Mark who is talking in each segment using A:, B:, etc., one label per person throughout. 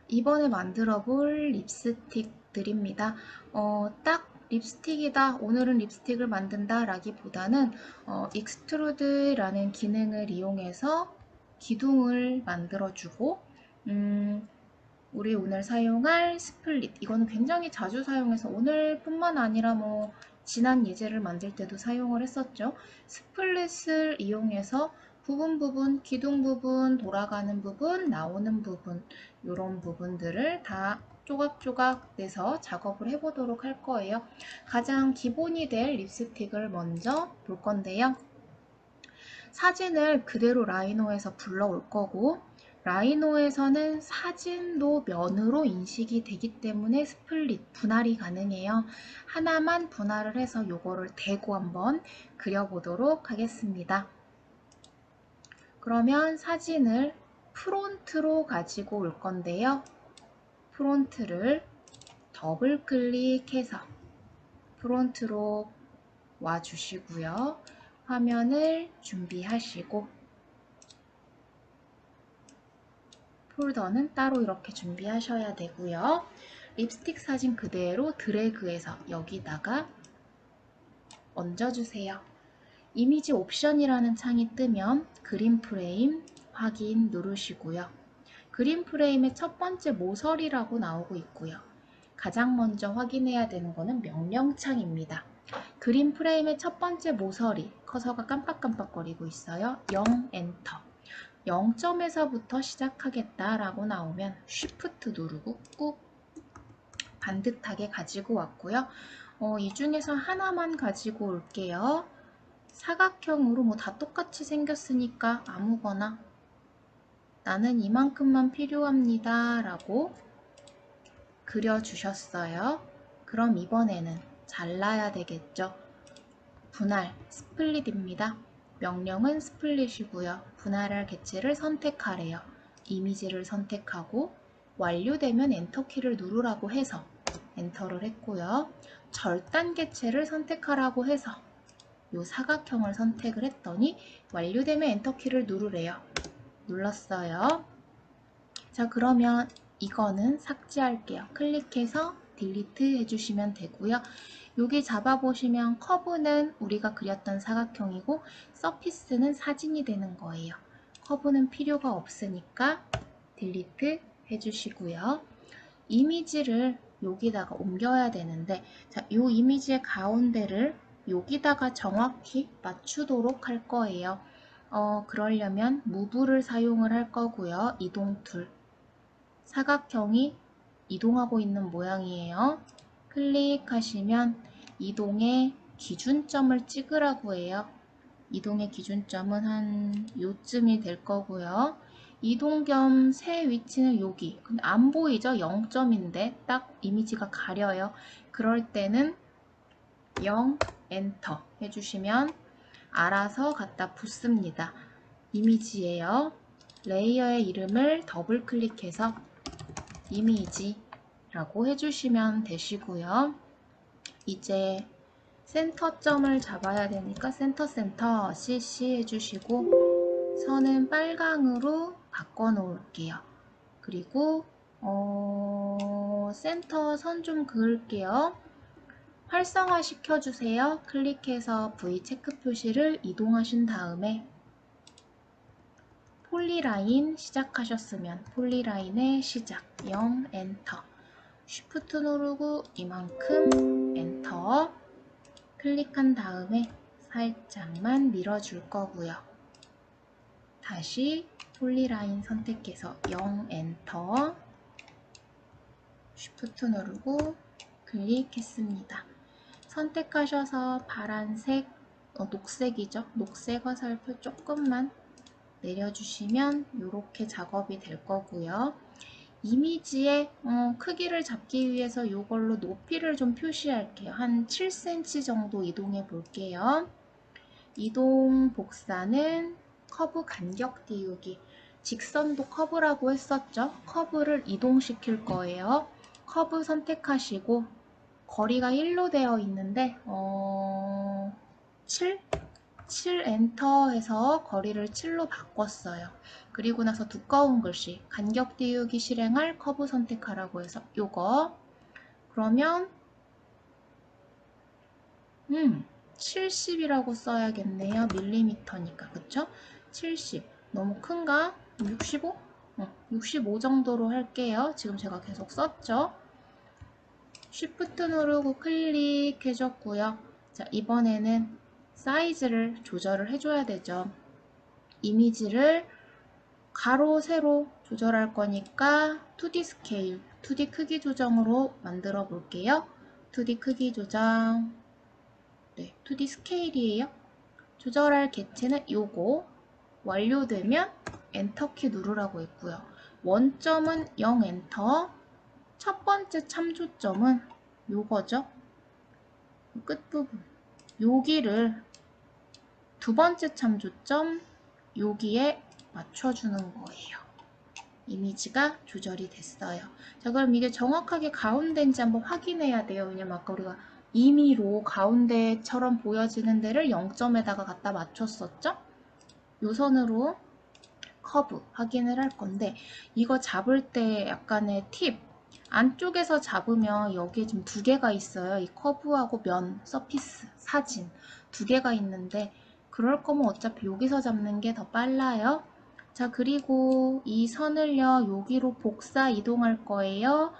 A: 이번에 만들어 볼 립스틱들입니다. 딱 립스틱이다, 오늘은 립스틱을 만든다 라기보다는 익스트루드라는 기능을 이용해서 기둥을 만들어주고 우리 오늘 사용할 스플릿, 이거는 굉장히 자주 사용해서 오늘뿐만 아니라 지난 예제를 만들 때도 사용을 했었죠. 스플릿을 이용해서 부분, 기둥 부분, 돌아가는 부분, 나오는 부분, 이런 부분들을 다 조각조각 내서 작업을 해보도록 할 거예요. 가장 기본이 될 립스틱을 먼저 볼 건데요. 사진을 그대로 라이노에서 불러올 거고, 라이노에서는 사진도 면으로 인식이 되기 때문에 스플릿, 분할이 가능해요. 하나만 분할을 해서 요거를 대고 한번 그려보도록 하겠습니다. 그러면 사진을 프론트로 가지고 올 건데요. 프론트를 더블 클릭해서 프론트로 와주시고요. 화면을 준비하시고 폴더는 따로 이렇게 준비하셔야 되고요. 립스틱 사진 그대로 드래그해서 여기다가 얹어주세요. 이미지 옵션이라는 창이 뜨면 그린 프레임 확인 누르시고요. 그린 프레임의 첫 번째 모서리라고 나오고 있고요. 가장 먼저 확인해야 되는 거는 명령창입니다. 그린 프레임의 첫 번째 모서리, 커서가 깜빡깜빡거리고 있어요. 0 엔터. 0점에서부터 시작하겠다라고 나오면 Shift 누르고 꾹 반듯하게 가지고 왔고요. 이 중에서 하나만 가지고 올게요. 사각형으로 다 똑같이 생겼으니까 아무거나 나는 이만큼만 필요합니다 라고 그려주셨어요. 그럼 이번에는 잘라야 되겠죠. 분할, 스플릿입니다. 명령은 스플릿이고요. 분할할 개체를 선택하래요. 이미지를 선택하고 완료되면 엔터키를 누르라고 해서 엔터를 했고요. 절단 개체를 선택하라고 해서 이 사각형을 선택을 했더니 완료되면 엔터키를 누르래요. 눌렀어요. 자, 그러면 이거는 삭제할게요. 클릭해서 딜리트 해주시면 되고요. 여기 잡아보시면 커브는 우리가 그렸던 사각형이고 서피스는 사진이 되는 거예요. 커브는 필요가 없으니까 딜리트 해주시고요. 이미지를 여기다가 옮겨야 되는데, 자, 이 이미지의 가운데를 여기다가 정확히 맞추도록 할 거예요. 그러려면 무브를 사용을 할 거고요. 이동 툴. 사각형이 이동하고 있는 모양이에요. 클릭하시면 이동의 기준점을 찍으라고 해요. 이동의 기준점은 한 요쯤이 될 거고요. 이동 겸 새 위치는 여기. 근데 안 보이죠? 0점인데 딱 이미지가 가려요. 그럴 때는 0 엔터 해주시면 알아서 갖다 붙습니다. 이미지예요. 레이어의 이름을 더블 클릭해서 이미지라고 해주시면 되시고요. 이제 센터점을 잡아야 되니까 센터 CC 해주시고 선은 빨강으로 바꿔 놓을게요. 그리고 센터 선 좀 그을게요. 활성화 시켜주세요. 클릭해서 V 체크 표시를 이동하신 다음에 폴리라인 시작하셨으면 폴리라인의 시작 0 엔터 쉬프트 누르고 이만큼 엔터 클릭한 다음에 살짝만 밀어줄 거고요. 다시 폴리라인 선택해서 0 엔터 쉬프트 누르고 클릭했습니다. 선택하셔서 파란색, 녹색이죠. 녹색 화살표 조금만 내려주시면 이렇게 작업이 될 거고요. 이미지의 크기를 잡기 위해서 이걸로 높이를 좀 표시할게요. 한 7cm 정도 이동해 볼게요. 이동 복사는 커브 간격 띄우기. 직선도 커브라고 했었죠. 커브를 이동시킬 거예요. 커브 선택하시고 거리가 1로 되어 있는데 7? 7 엔터 해서 거리를 7로 바꿨어요. 그리고 나서 두꺼운 글씨 간격 띄우기 실행할 커브 선택하라고 해서 요거 그러면 70이라고 써야겠네요. 밀리미터니까 그쵸? 70 너무 큰가? 65? 65 정도로 할게요. 지금 제가 계속 썼죠. Shift 누르고 클릭해줬고요. 자, 이번에는 사이즈를 조절을 해줘야 되죠. 이미지를 가로, 세로 조절할 거니까 2D 스케일, 2D 크기 조정으로 만들어 볼게요. 2D 크기 조정, 네, 2D 스케일이에요. 조절할 개체는 요거, 완료되면 엔터키 누르라고 했고요. 원점은 0 엔터, 첫 번째 참조점은 요거죠. 끝부분. 여기를 두 번째 참조점 여기에 맞춰주는 거예요. 이미지가 조절이 됐어요. 자, 그럼 이게 정확하게 가운데인지 한번 확인해야 돼요. 왜냐면 아까 우리가 임의로 가운데처럼 보여지는 데를 0점에다가 갖다 맞췄었죠? 요 선으로 커브 확인을 할 건데 이거 잡을 때 약간의 팁 안쪽에서 잡으면 여기에 지금 두 개가 있어요. 이 커브하고 면, 서피스, 사진 두 개가 있는데 그럴 거면 어차피 여기서 잡는 게 더 빨라요. 자, 그리고 이 선을요 여기로 복사 이동할 거예요.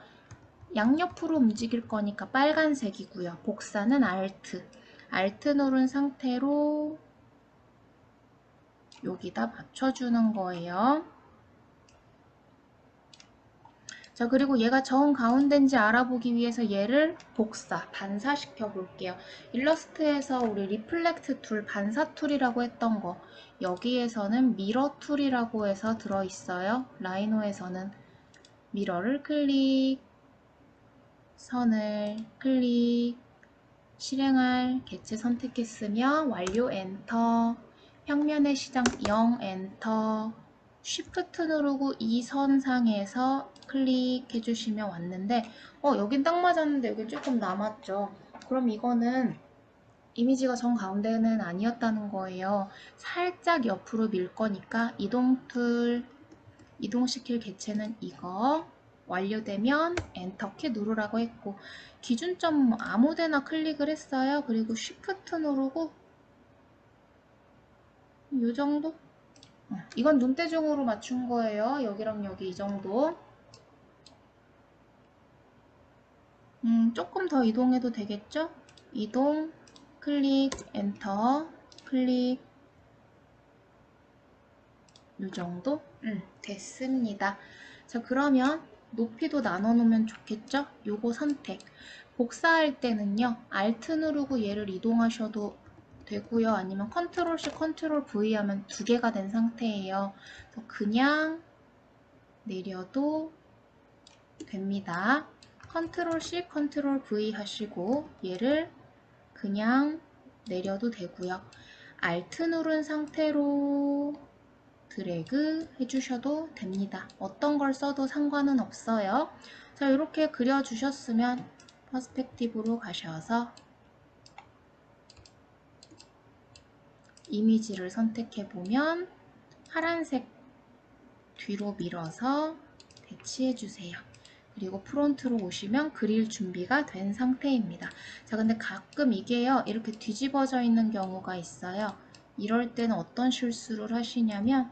A: 양옆으로 움직일 거니까 빨간색이고요. 복사는 Alt 누른 상태로 여기다 맞춰주는 거예요. 자, 그리고 얘가 정 가운데인지 알아보기 위해서 얘를 반사시켜 볼게요. 일러스트에서 우리 리플렉트 툴, 반사 툴이라고 했던 거 여기에서는 미러 툴이라고 해서 들어있어요. 라이노에서는 미러를 클릭, 선을 클릭, 실행할 개체 선택했으며 완료 엔터, 평면의 시작 0 엔터, Shift 누르고 이 선상에서 클릭해 주시면 왔는데 여긴 딱 맞았는데 여긴 조금 남았죠. 그럼 이거는 이미지가 정 가운데는 아니었다는 거예요. 살짝 옆으로 밀 거니까 이동 툴, 이동시킬 개체는 이거 완료되면 엔터키 누르라고 했고 기준점 아무데나 클릭을 했어요. 그리고 Shift 누르고 이 정도? 이건 눈대중으로 맞춘 거예요. 여기랑 여기 이 정도. 조금 더 이동해도 되겠죠? 이동, 클릭, 엔터, 클릭 이 정도? 됐습니다. 자, 그러면 높이도 나눠 놓으면 좋겠죠? 요거 선택. 복사할 때는요. Alt 누르고 얘를 이동하셔도 되고요. 아니면 Ctrl C, Ctrl V 하면 두 개가 된 상태예요. 그래서 그냥 내려도 됩니다. Ctrl C, Ctrl V 하시고 얘를 그냥 내려도 되고요. Alt 누른 상태로 드래그 해주셔도 됩니다. 어떤 걸 써도 상관은 없어요. 자, 이렇게 그려주셨으면 퍼스펙티브로 가셔서 이미지를 선택해보면 파란색 뒤로 밀어서 배치해주세요. 그리고 프론트로 오시면 그릴 준비가 된 상태입니다. 자, 근데 가끔 이게요, 이렇게 뒤집어져 있는 경우가 있어요. 이럴 때는 어떤 실수를 하시냐면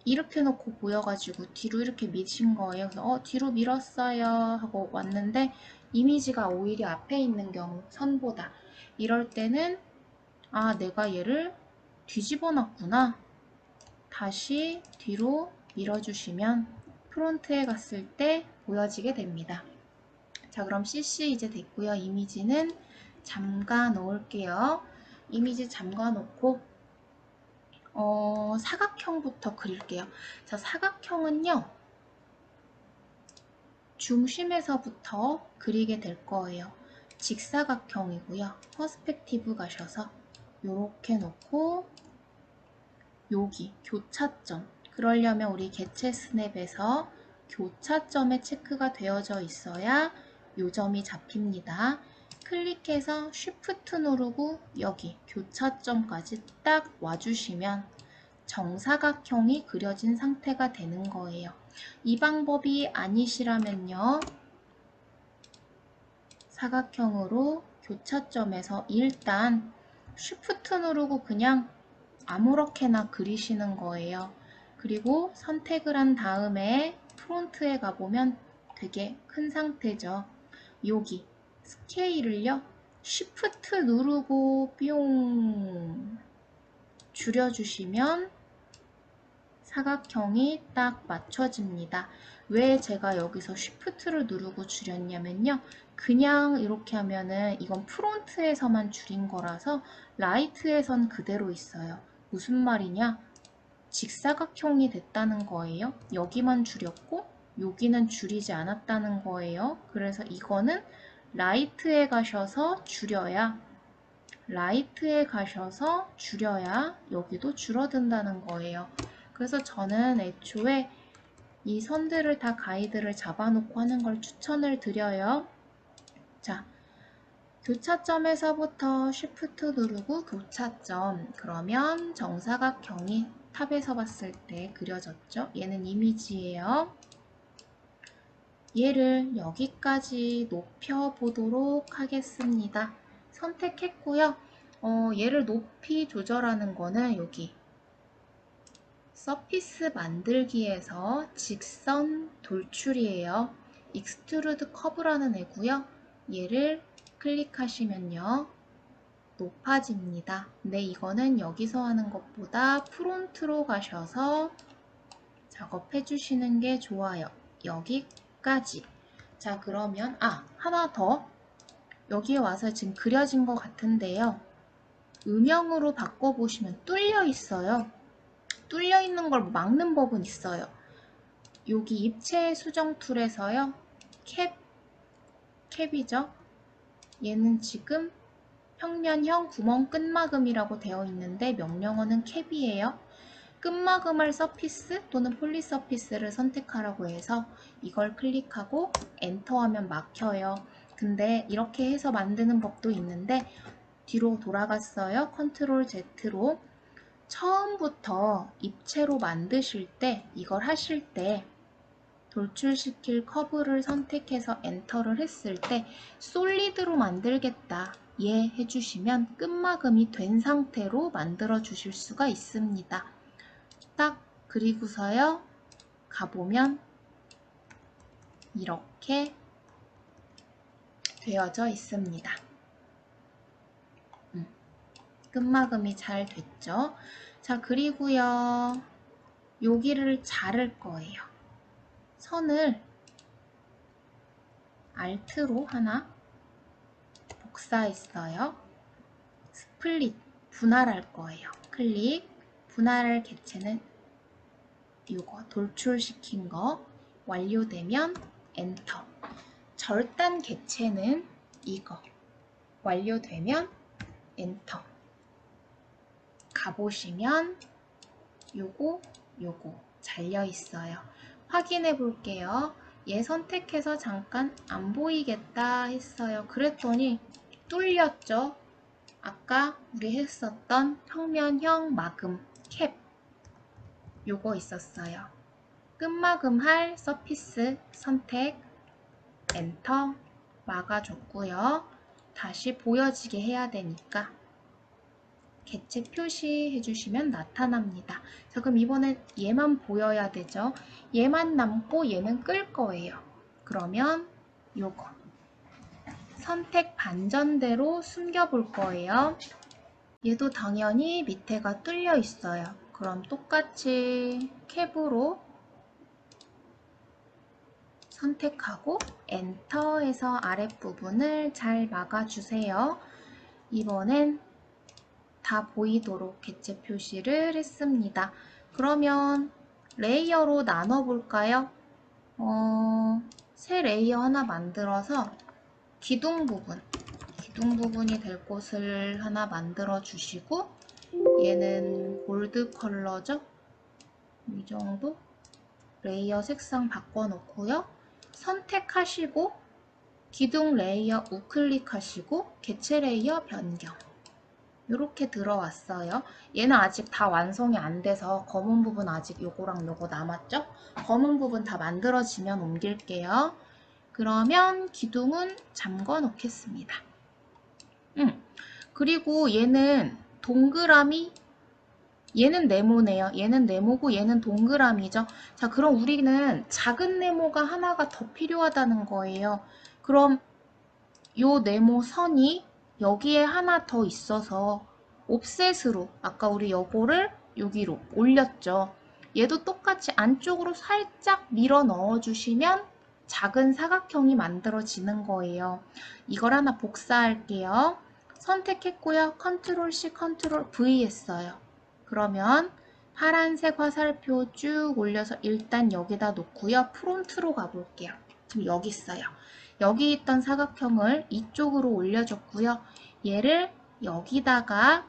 A: 이렇게 놓고 보여가지고 뒤로 이렇게 미신 거예요. 그래서 뒤로 밀었어요 하고 왔는데 이미지가 오히려 앞에 있는 경우 선보다 이럴 때는 내가 얘를 뒤집어 놨구나. 다시 뒤로 밀어주시면 프론트에 갔을 때 보여지게 됩니다. 자, 그럼 CC 이제 됐고요. 이미지는 잠가 놓을게요. 이미지 잠가 놓고 사각형부터 그릴게요. 자, 사각형은요. 중심에서부터 그리게 될 거예요. 직사각형이고요. 퍼스펙티브 가셔서 이렇게 놓고 여기 교차점. 그러려면 우리 개체 스냅에서 교차점에 체크가 되어져 있어야 요 점이 잡힙니다. 클릭해서 Shift 누르고 여기 교차점까지 딱 와주시면 정사각형이 그려진 상태가 되는 거예요. 이 방법이 아니시라면요. 사각형으로 교차점에서 일단 Shift 누르고 그냥 아무렇게나 그리시는 거예요. 그리고 선택을 한 다음에 프론트에 가보면 되게 큰 상태죠. 여기 스케일을요. Shift 누르고 뿅 줄여주시면 사각형이 딱 맞춰집니다. 왜 제가 여기서 Shift를 누르고 줄였냐면요. 그냥 이렇게 하면은 이건 프론트에서만 줄인 거라서 라이트에선 그대로 있어요. 무슨 말이냐? 직사각형이 됐다는 거예요. 여기만 줄였고 여기는 줄이지 않았다는 거예요. 그래서 이거는 라이트에 가셔서 줄여야 여기도 줄어든다는 거예요. 그래서 저는 애초에 이 선들을 다 가이드를 잡아놓고 하는 걸 추천을 드려요. 자, 교차점에서부터 Shift 누르고 교차점. 그러면 정사각형이 탑에서 봤을 때 그려졌죠? 얘는 이미지예요. 얘를 여기까지 높여보도록 하겠습니다. 선택했고요. 얘를 높이 조절하는 거는 여기 서피스 만들기에서 직선 돌출이에요. 익스트루드 커브라는 애고요. 얘를 클릭하시면요. 높아집니다. 근데 이거는 여기서 하는 것보다 프론트로 가셔서 작업해 주시는 게 좋아요. 여기까지. 자, 그러면 하나 더. 여기에 와서 지금 그려진 것 같은데요. 음영으로 바꿔보시면 뚫려 있어요. 뚫려 있는 걸 막는 법은 있어요. 여기 입체 수정 툴에서요. 캡이죠. 얘는 지금 평면형 구멍 끝마금이라고 되어 있는데 명령어는 캡이에요. 끝마금할 서피스 또는 폴리 서피스를 선택하라고 해서 이걸 클릭하고 엔터하면 막혀요. 근데 이렇게 해서 만드는 법도 있는데 뒤로 돌아갔어요. 컨트롤 Z로. 처음부터 입체로 만드실 때 이걸 하실 때 돌출시킬 커브를 선택해서 엔터를 했을 때 솔리드로 만들겠다 예 해주시면 끝마금이 된 상태로 만들어 주실 수가 있습니다. 딱 그리고서요 가보면 이렇게 되어져 있습니다. 끝마금이 잘 됐죠. 자, 그리고요 여기를 자를 거예요. 선을 Alt로 하나 복사했어요. 스플릿 분할할 거예요. 클릭 분할 개체는 이거 돌출시킨 거 완료되면 엔터. 절단 개체는 이거 완료되면 엔터. 가보시면 요거 잘려 있어요. 확인해 볼게요. 얘 선택해서 잠깐 안 보이겠다 했어요. 그랬더니 뚫렸죠? 아까 우리 했었던 평면형 마금 캡 요거 있었어요. 끝마금할 서피스 선택 엔터 막아줬고요. 다시 보여지게 해야 되니까 개체 표시해 주시면 나타납니다. 자, 그럼 이번엔 얘만 보여야 되죠. 얘만 남고 얘는 끌 거예요. 그러면 요거 선택 반전대로 숨겨 볼 거예요. 얘도 당연히 밑에가 뚫려 있어요. 그럼 똑같이 캡으로 선택하고 엔터해서 아랫부분을 잘 막아주세요. 이번엔 다 보이도록 개체 표시를 했습니다. 그러면 레이어로 나눠 볼까요? 새 레이어 하나 만들어서 기둥 부분이 될 곳을 하나 만들어 주시고 얘는 골드 컬러죠? 이 정도 레이어 색상 바꿔 놓고요. 선택하시고 기둥 레이어 우클릭하시고 개체 레이어 변경. 이렇게 들어왔어요. 얘는 아직 다 완성이 안 돼서 검은 부분 아직 요거랑 요거 남았죠? 검은 부분 다 만들어지면 옮길게요. 그러면 기둥은 잠궈 놓겠습니다. 그리고 얘는 동그라미, 얘는 네모네요. 얘는 네모고 얘는 동그라미죠. 자, 그럼 우리는 작은 네모가 하나가 더 필요하다는 거예요. 그럼 요 네모 선이 여기에 하나 더 있어서 옵셋으로 아까 우리 요거를 여기로 올렸죠. 얘도 똑같이 안쪽으로 살짝 밀어 넣어 주시면 작은 사각형이 만들어지는 거예요. 이걸 하나 복사할게요. 선택했고요. 컨트롤 C, 컨트롤 V 했어요. 그러면 파란색 화살표 쭉 올려서 일단 여기다 놓고요. 프론트로 가볼게요. 지금 여기 있어요. 여기 있던 사각형을 이쪽으로 올려줬고요. 얘를 여기다가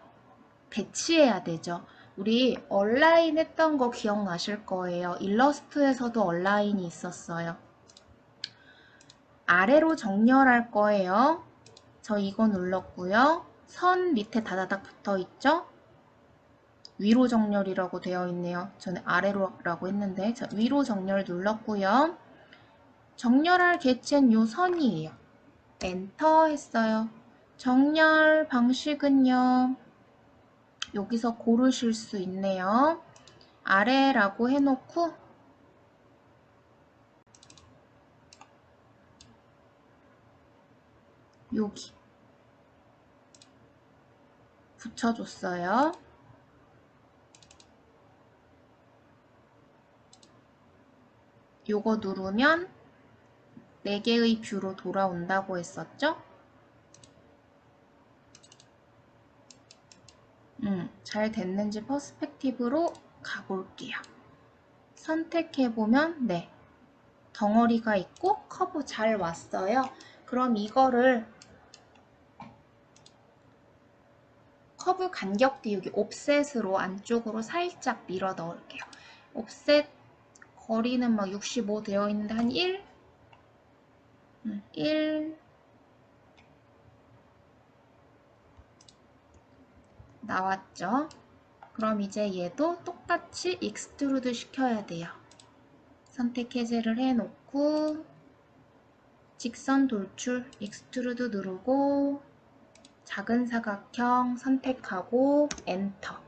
A: 배치해야 되죠. 우리 얼라인 했던 거 기억나실 거예요. 일러스트에서도 얼라인이 있었어요. 아래로 정렬할 거예요. 저 이거 눌렀고요. 선 밑에 다다닥 붙어 있죠? 위로 정렬이라고 되어 있네요. 저는 아래로라고 했는데 자, 위로 정렬 눌렀고요. 정렬할 개체는 요 선이에요. 엔터 했어요. 정렬 방식은요. 여기서 고르실 수 있네요. 아래라고 해놓고 여기 붙여줬어요. 요거 누르면 4개의 뷰로 돌아온다고 했었죠? 잘 됐는지 퍼스펙티브로 가볼게요. 선택해보면 네, 덩어리가 있고 커브 잘 왔어요. 그럼 이거를 커브 간격 띄우기 옵셋으로 안쪽으로 살짝 밀어 넣을게요. 옵셋 거리는 막 65 되어 있는데 한 1? 1 나왔죠? 그럼 이제 얘도 똑같이 익스트루드 시켜야 돼요. 선택 해제를 해놓고 직선 돌출 익스트루드 누르고 작은 사각형 선택하고 엔터.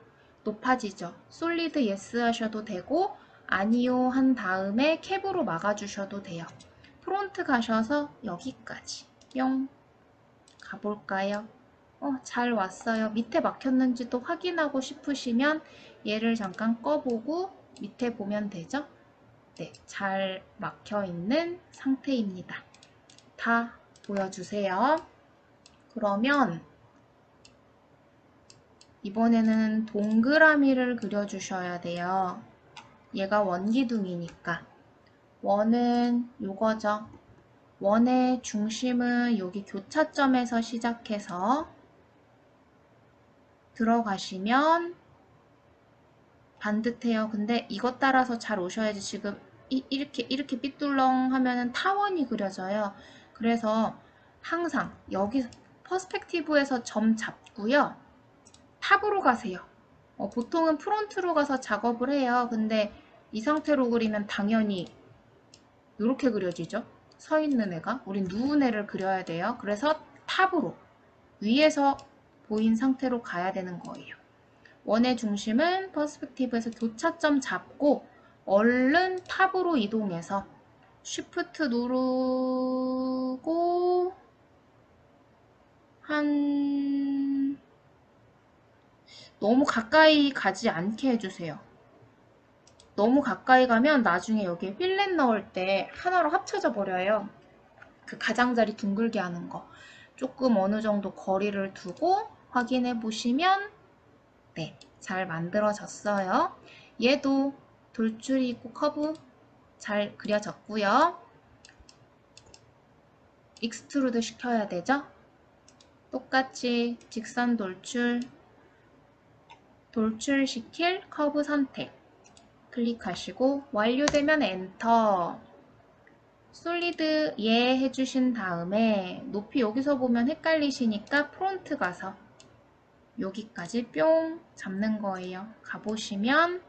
A: 높아지죠? 솔리드 예스 하셔도 되고 아니요 한 다음에 캡으로 막아주셔도 돼요. 프론트 가셔서 여기까지 뿅 가볼까요? 잘 왔어요. 밑에 막혔는지 또 확인하고 싶으시면 얘를 잠깐 꺼보고 밑에 보면 되죠? 네, 잘 막혀있는 상태입니다. 다 보여주세요. 그러면 이번에는 동그라미를 그려주셔야 돼요. 얘가 원기둥이니까. 원은 요거죠. 원의 중심은 여기 교차점에서 시작해서 들어가시면 반듯해요. 근데 이것 따라서 잘 오셔야지. 지금 이렇게 삐뚤렁 하면은 타원이 그려져요. 그래서 항상 여기 퍼스펙티브에서 점 잡고요. 탑으로 가세요. 보통은 프론트로 가서 작업을 해요. 근데 이 상태로 그리면 당연히 이렇게 그려지죠. 서 있는 애가. 우린 누운 애를 그려야 돼요. 그래서 탑으로 위에서 보인 상태로 가야 되는 거예요. 원의 중심은 퍼스펙티브에서 교차점 잡고 얼른 탑으로 이동해서 쉬프트 누르고 한 너무 가까이 가지 않게 해주세요. 너무 가까이 가면 나중에 여기 필렛 넣을 때 하나로 합쳐져 버려요. 그 가장자리 둥글게 하는 거. 조금 어느 정도 거리를 두고 확인해 보시면 네, 잘 만들어졌어요. 얘도 돌출이 있고 커브 잘 그려졌고요. 익스트루드 시켜야 되죠? 똑같이 직선 돌출, 돌출시킬 커브 선택 클릭하시고 완료되면 엔터. 솔리드 예 해주신 다음에 높이 여기서 보면 헷갈리시니까 프론트 가서 여기까지 뿅 잡는 거예요. 가보시면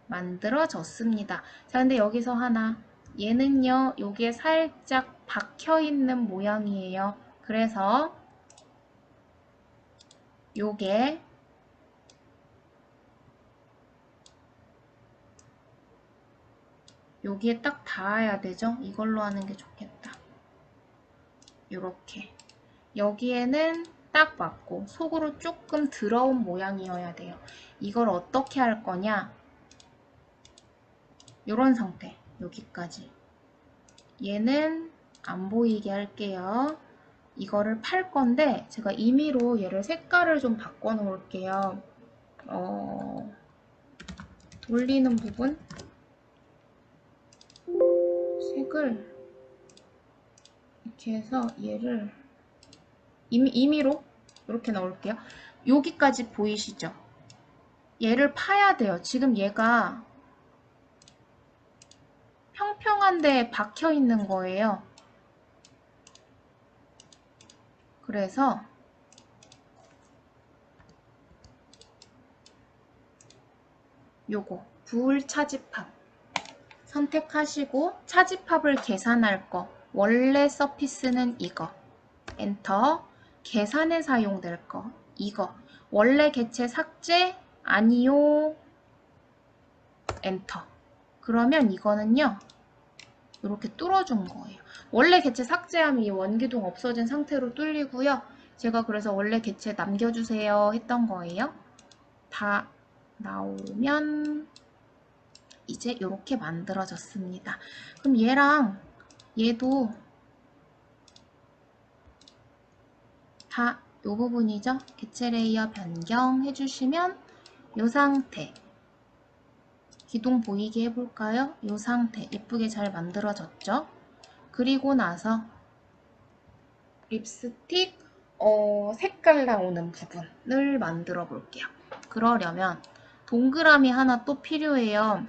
A: 만들어졌습니다. 자, 근데 여기서 하나, 얘는요, 여기에 살짝 박혀 있는 모양이에요. 그래서 요게 여기에 딱 닿아야 되죠? 이걸로 하는 게 좋겠다. 요렇게. 여기에는 딱 맞고 속으로 조금 들어온 모양이어야 돼요. 이걸 어떻게 할 거냐? 요런 상태. 여기까지. 얘는 안 보이게 할게요. 이거를 팔 건데 제가 임의로 얘를 색깔을 좀 바꿔 놓을게요. 돌리는 부분 색을 이렇게 해서 얘를 임의로 이렇게 넣을게요. 여기까지 보이시죠? 얘를 파야 돼요. 지금 얘가 평평한 데에 박혀 있는 거예요. 그래서 요거 부울 차집합 선택하시고 차집합을 계산할 거 원래 서피스는 이거 엔터 계산에 사용될 거 이거 원래 개체 삭제 아니요 엔터 그러면 이거는요 이렇게 뚫어준 거예요. 원래 개체 삭제하면 이 원기둥 없어진 상태로 뚫리고요. 제가 그래서 원래 개체 남겨주세요 했던 거예요. 다 나오면 이제 이렇게 만들어졌습니다. 그럼 얘랑 얘도 다 이 부분이죠. 개체 레이어 변경 해주시면 이 상태 기둥 보이게 해볼까요? 이 상태 예쁘게 잘 만들어졌죠? 그리고 나서 립스틱 색깔 나오는 부분을 만들어 볼게요. 그러려면 동그라미 하나 또 필요해요.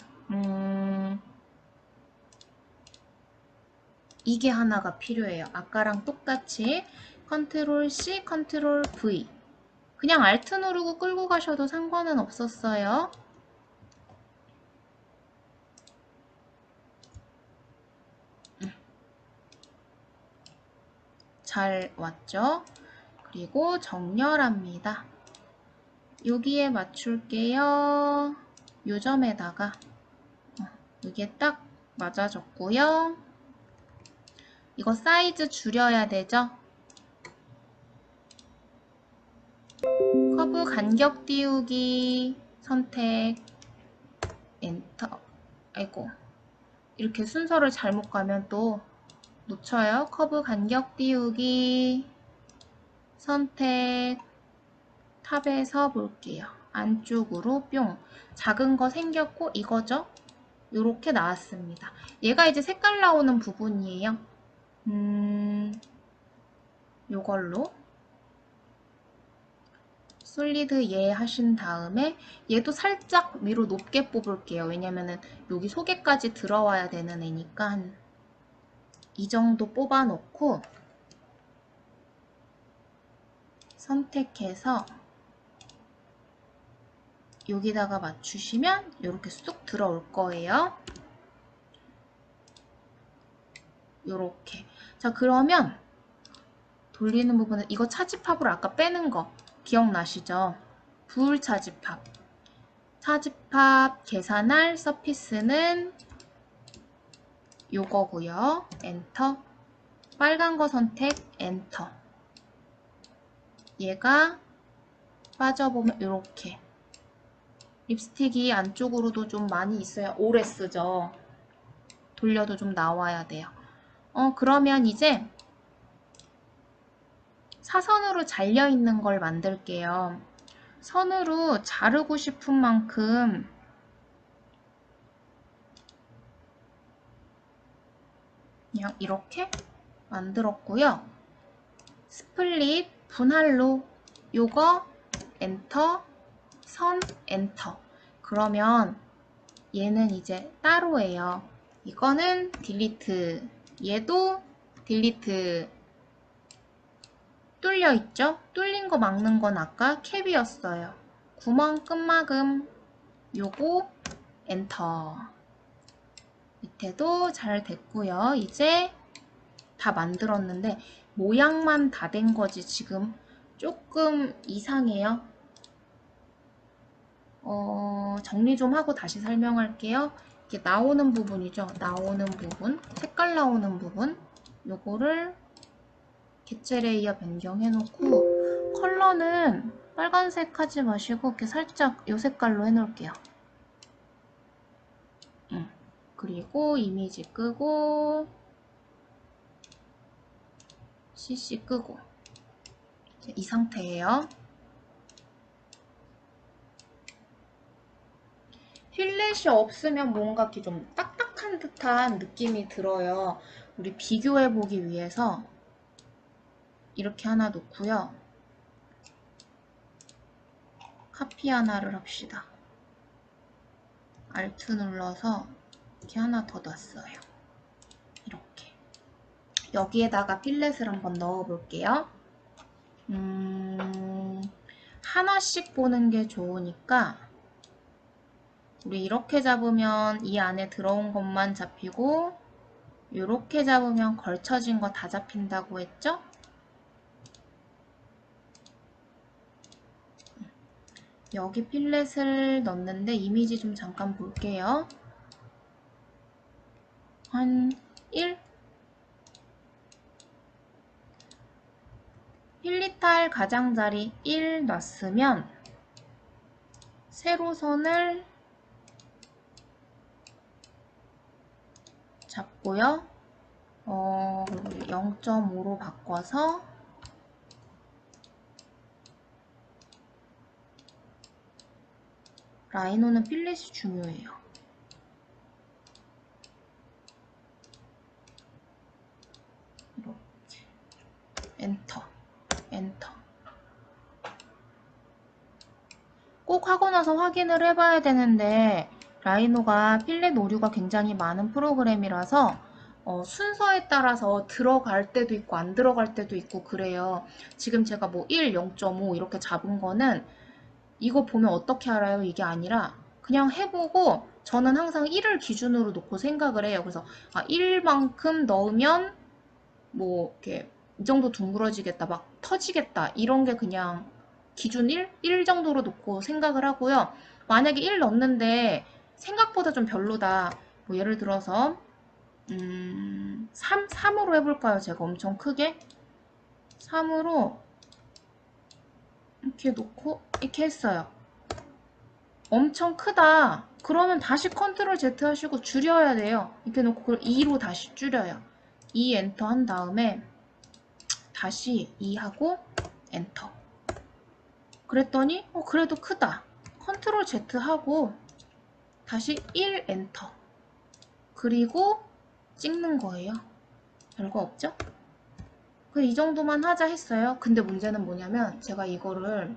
A: 이게 하나가 필요해요. 아까랑 똑같이 컨트롤 C, 컨트롤 V 그냥 Alt 누르고 끌고 가셔도 상관은 없었어요. 잘 왔죠? 그리고 정렬합니다. 여기에 맞출게요. 요 점에다가 이게 딱 맞아졌고요. 이거 사이즈 줄여야 되죠? 커브 간격 띄우기 선택 엔터 아이고 이렇게 순서를 잘못 가면 또 놓쳐요. 커브 간격 띄우기 선택 탑에서 볼게요. 안쪽으로 뿅 작은 거 생겼고 이거죠? 이렇게 나왔습니다. 얘가 이제 색깔 나오는 부분이에요. 요걸로 솔리드 얘 하신 다음에 얘도 살짝 위로 높게 뽑을게요. 왜냐면은 여기 속에까지 들어와야 되는 애니까 한 이 정도 뽑아 놓고 선택해서 여기다가 맞추시면 이렇게 쑥 들어올 거예요. 요렇게. 자, 그러면 돌리는 부분은 이거 차집합으로 아까 빼는 거 기억나시죠? 부울 차집합. 차집합 계산할 서피스는 요거고요. 엔터. 빨간 거 선택 엔터. 얘가 빠져보면 이렇게 립스틱이 안쪽으로도 좀 많이 있어야 오래 쓰죠. 돌려도 좀 나와야 돼요. 그러면 이제 사선으로 잘려 있는 걸 만들게요. 선으로 자르고 싶은 만큼 그냥 이렇게 만들었고요. 스플릿 분할로 요거 엔터 선 엔터 그러면 얘는 이제 따로예요. 이거는 딜리트 얘도 딜리트. 뚫려 있죠? 뚫린 거 막는 건 아까 캡이었어요. 구멍 끝막음. 요거 엔터. 밑에도 잘 됐고요. 이제 다 만들었는데 모양만 다 된 거지 지금 조금 이상해요. 정리 좀 하고 다시 설명할게요. 이렇게 나오는 부분이죠. 나오는 부분, 색깔 나오는 부분 요거를 개체 레이어 변경해 놓고 컬러는 빨간색 하지 마시고 이렇게 살짝 요 색깔로 해 놓을게요. 그리고 이미지 끄고 CC 끄고 이 상태예요. 필렛이 없으면 뭔가 이렇게 좀 딱딱한 듯한 느낌이 들어요. 우리 비교해 보기 위해서 이렇게 하나 놓고요. 카피 하나를 합시다. Alt 눌러서 이렇게 하나 더 놨어요. 이렇게. 여기에다가 필렛을 한번 넣어 볼게요. 하나씩 보는 게 좋으니까 우리 이렇게 잡으면 이 안에 들어온 것만 잡히고 이렇게 잡으면 걸쳐진 거 다 잡힌다고 했죠? 여기 필렛을 넣는데 이미지 좀 잠깐 볼게요. 한 1? 필리탈 가장자리 1 놨으면 세로선을 잡고요. 0.5로 바꿔서 라이노는 필렛이 중요해요. 이렇게 엔터, 엔터. 꼭 하고 나서 확인을 해봐야 되는데 라이노가 필렛 오류가 굉장히 많은 프로그램이라서 순서에 따라서 들어갈 때도 있고 안 들어갈 때도 있고 그래요. 지금 제가 뭐 1, 0.5 이렇게 잡은 거는 이거 보면 어떻게 알아요? 이게 아니라 그냥 해보고 저는 항상 1을 기준으로 놓고 생각을 해요. 그래서 1만큼 넣으면 뭐 이렇게 이 정도 둥그러지겠다, 막 터지겠다 이런 게 그냥 기준 1 정도로 놓고 생각을 하고요. 만약에 1 넣었는데 생각보다 좀 별로다. 뭐 예를 들어서 3으로 해볼까요? 제가 엄청 크게 3으로 이렇게 놓고 이렇게 했어요. 엄청 크다. 그러면 다시 컨트롤 Z 하시고 줄여야 돼요. 이렇게 놓고 그걸 2로 다시 줄여요. 2 엔터 한 다음에 다시 2 하고 엔터. 그랬더니 그래도 크다. 컨트롤 Z 하고 다시 1 엔터. 그리고 찍는 거예요. 별거 없죠? 이 정도만 하자 했어요. 근데 문제는 뭐냐면 제가 이거를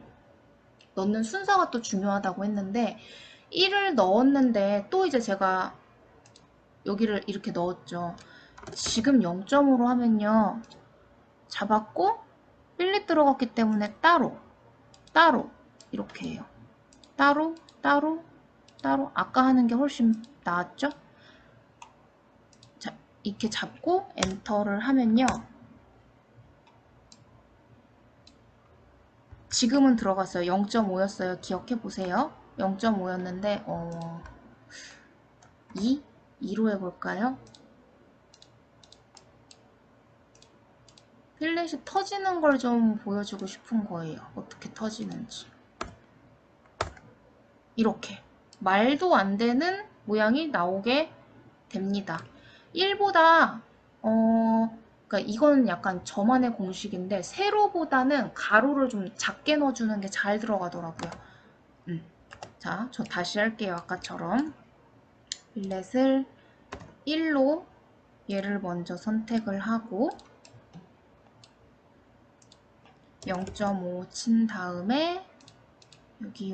A: 넣는 순서가 또 중요하다고 했는데 1을 넣었는데 또 이제 제가 여기를 이렇게 넣었죠. 지금 0.5로 하면요. 잡았고 필렛 들어갔기 때문에 따로 이렇게 해요. 따로 아까 하는 게 훨씬 나았죠? 자, 이렇게 잡고 엔터를 하면요. 지금은 들어갔어요. 0.5였어요. 기억해 보세요. 0.5였는데 2로 해볼까요? 필렛이 터지는 걸 좀 보여주고 싶은 거예요. 어떻게 터지는지. 이렇게 말도 안 되는 모양이 나오게 됩니다. 1보다 그러니까 이건 약간 저만의 공식인데 세로보다는 가로를 좀 작게 넣어주는 게 잘 들어가더라고요. 자, 저 다시 할게요. 아까처럼 필렛을 1로 얘를 먼저 선택을 하고 0.5 친 다음에 여기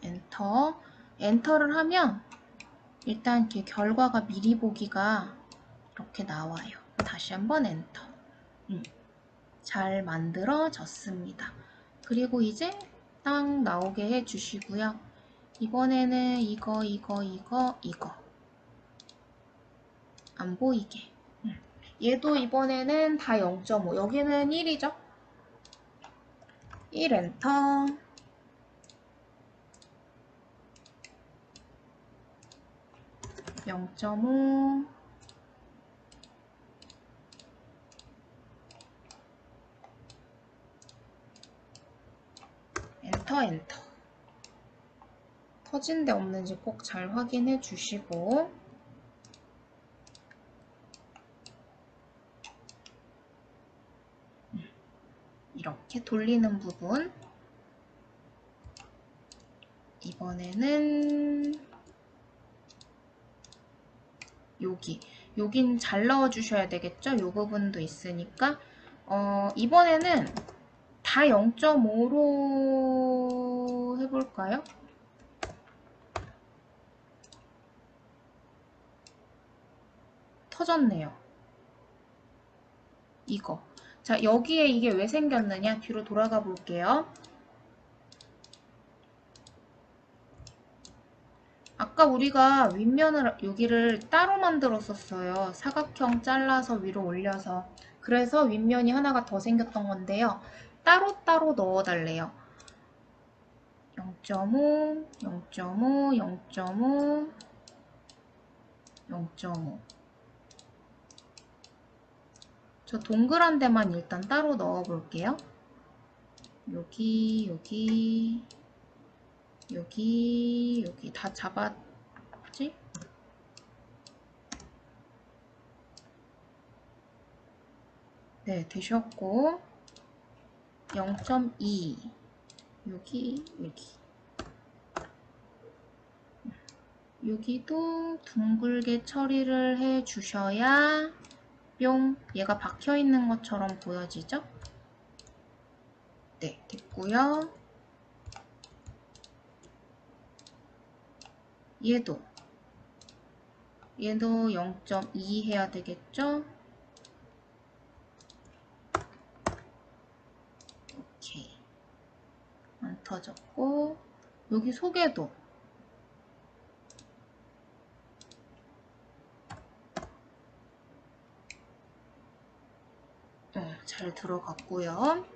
A: 엔터. 엔터를 하면 일단 이렇게 결과가 미리 보기가 이렇게 나와요. 다시 한번 엔터. 잘 만들어졌습니다. 그리고 이제 딱 나오게 해주시고요. 이번에는 이거 안 보이게. 얘도 이번에는 다 0.5. 여기는 1이죠. 1 엔터. (0.5) 엔터. 터진 데 없는지 꼭 잘 확인해 주시고, 이렇게 돌리는 부분. 이번에는 여긴 잘 넣어 주셔야 되겠죠? 이 부분도 있으니까. 이번에는 다 0.5로 해볼까요? 터졌네요. 이거. 자, 여기에 이게 왜 생겼느냐? 뒤로 돌아가 볼게요. 아까 우리가 윗면을 여기를 따로 만들었었어요. 사각형 잘라서 위로 올려서. 그래서 윗면이 하나가 더 생겼던 건데요. 따로따로 넣어달래요. 0.5, 0.5, 0.5, 0.5. 저 동그란 데만 일단 따로 넣어 볼게요. 여기 다 잡았지? 네, 되셨고 0.2 여기 여기도 둥글게 처리를 해 주셔야 뿅 얘가 박혀 있는 것처럼 보여지죠? 네, 됐고요. 얘도 0.2 해야 되겠죠? 오케이. 안 터졌고 여기 속에도 잘 들어갔고요.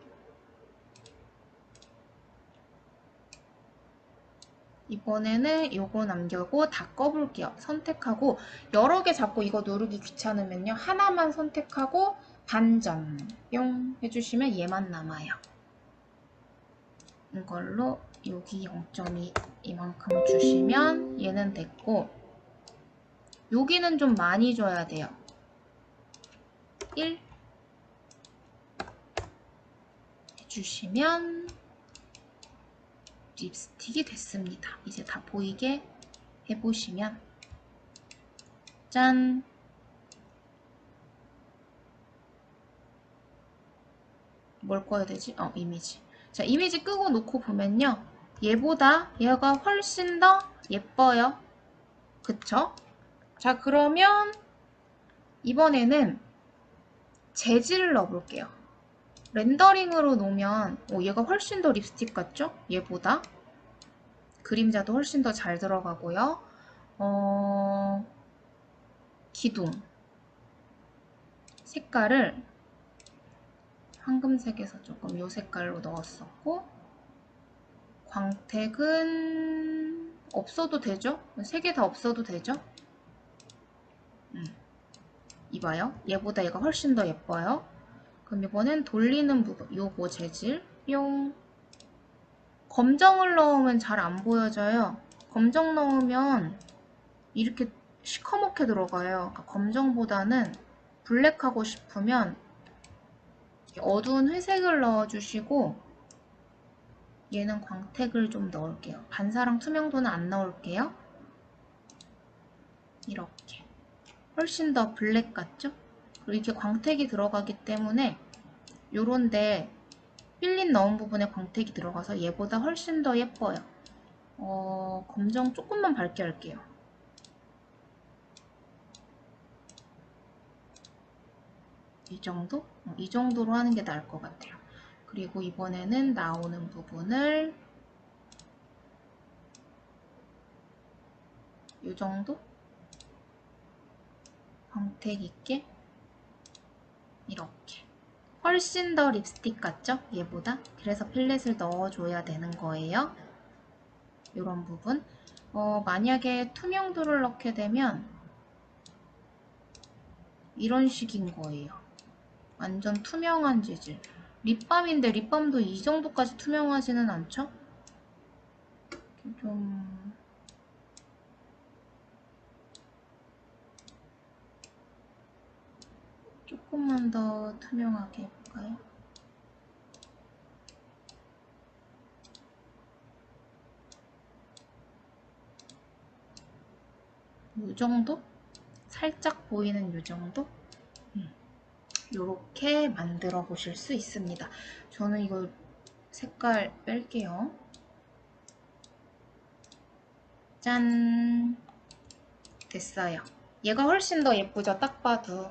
A: 이번에는 요거 남겨고 다 꺼볼게요. 선택하고 여러 개 잡고 이거 누르기 귀찮으면요. 하나만 선택하고 반전 뿅 해주시면 얘만 남아요. 이걸로 여기 0.2 이만큼 주시면 얘는 됐고 여기는 좀 많이 줘야 돼요. 1 해주시면 립스틱이 됐습니다. 이제 다 보이게 해보시면 짠! 뭘 꺼야 되지? 이미지. 자, 이미지 끄고 놓고 보면요. 얘보다 얘가 훨씬 더 예뻐요. 그쵸? 자, 그러면 이번에는 재질을 넣어볼게요. 렌더링으로 놓으면 얘가 훨씬 더 립스틱 같죠? 얘보다. 그림자도 훨씬 더 잘 들어가고요. 기둥. 색깔을 황금색에서 조금 이 색깔로 넣었었고 광택은 없어도 되죠? 3개 다 없어도 되죠? 이봐요. 얘보다 얘가 훨씬 더 예뻐요. 그럼 이번엔 돌리는 부분, 요거 재질 뿅. 검정을 넣으면 잘 안 보여져요. 검정 넣으면 이렇게 시커멓게 들어가요. 그러니까 검정보다는 블랙하고 싶으면 어두운 회색을 넣어주시고 얘는 광택을 좀 넣을게요. 반사랑 투명도는 안 넣을게요. 이렇게 훨씬 더 블랙 같죠? 그리고 이렇게 광택이 들어가기 때문에 요런데 필린 넣은 부분에 광택이 들어가서 얘보다 훨씬 더 예뻐요. 검정 조금만 밝게 할게요. 이 정도? 이 정도로 하는 게 나을 것 같아요. 그리고 이번에는 나오는 부분을 이 정도? 광택 있게 이렇게. 훨씬 더 립스틱 같죠? 얘보다. 그래서 필렛을 넣어줘야 되는 거예요. 이런 부분. 만약에 투명도를 넣게 되면 이런 식인 거예요. 완전 투명한 재질. 립밤인데 립밤도 이 정도까지 투명하지는 않죠? 좀 조금만 더 투명하게 해볼까요? 이 정도? 살짝 보이는 이 정도? 이렇게 만들어 보실 수 있습니다. 저는 이거 색깔 뺄게요. 짠! 됐어요. 얘가 훨씬 더 예쁘죠? 딱 봐도.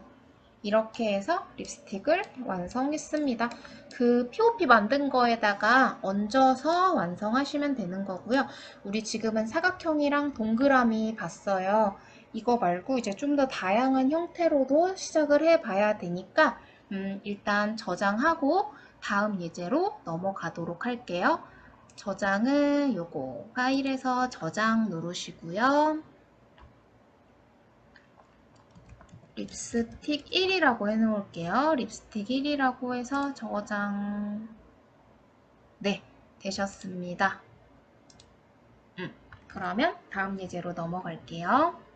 A: 이렇게 해서 립스틱을 완성했습니다. 그 POP 만든 거에다가 얹어서 완성하시면 되는 거고요. 우리 지금은 사각형이랑 동그라미 봤어요. 이거 말고 이제 좀 더 다양한 형태로도 시작을 해봐야 되니까 일단 저장하고 다음 예제로 넘어가도록 할게요. 저장은 요거 파일에서 저장 누르시고요. 립스틱 1이라고 해놓을게요. 립스틱 1이라고 해서 저장. 네, 되셨습니다. 그러면 다음 예제로 넘어갈게요.